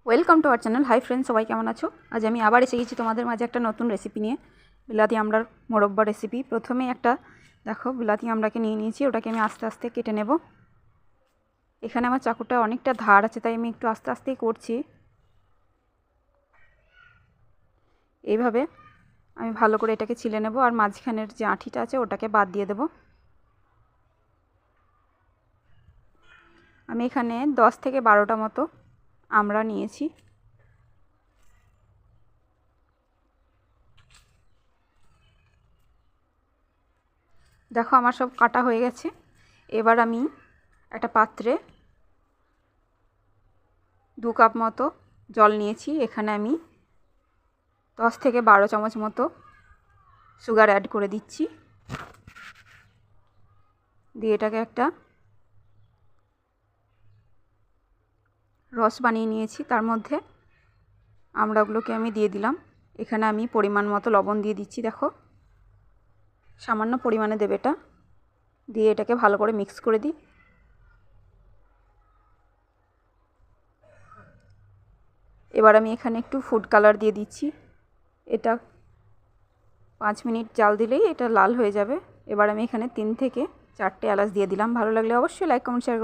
Welcome to our channel. Hi friends, সবাই কেমন আছো? আজ আমি আবার এসে গেছি তোমাদের মাঝে একটা নতুন রেসিপি নিয়ে, বিলাতি আমড়ার মোরব্বা রেসিপি। প্রথমে একটা দেখো বিলাতি আমড়াকে নিয়ে নিয়েছি, ওটাকে আমি আস্তে আস্তে কেটে নেব। এখানে আমার চাকুটা অনেকটা ধার আছে, তাই আমি একটু আস্তে আস্তেই করছি। এইভাবে আমি ভালো করে এটাকে ছিলে নেব, আর মাঝখানের যে আঁঠিটা আছে ওটাকে বাদ দিয়ে দেব। আমি এখানে 10 থেকে 12টা মতো আমড়া নিয়েছি। দেখো আমার সব কাটা হয়ে গেছে। এবার আমি একটা পাত্রে 2 কাপ মতো জল নিয়েছি। এখানে আমি 10 থেকে 12 চামচ মতো সুগার অ্যাড করে দিচ্ছি। দিয়ে এটাকে একটা রস বানিয়ে নিয়েছি। তার মধ্যে আমড়াগুলোকে আমি দিয়ে দিলাম। এখানে আমি পরিমাণ মতো লবণ দিয়ে দিচ্ছি। দেখো সামান্য পরিমাণে দেবে এটা। দিয়ে এটাকে ভালো করে মিক্স করে দিই। এবার আমি এখানে একটু ফুড কালার দিয়ে দিচ্ছি। এটা 5 মিনিট জাল দিলেই এটা লাল হয়ে যাবে। এবার আমি এখানে 3 থেকে 4টে এলাচ দিয়ে দিলাম। ভালো লাগলে অবশ্যই লাইক কমেন্ট শেয়ার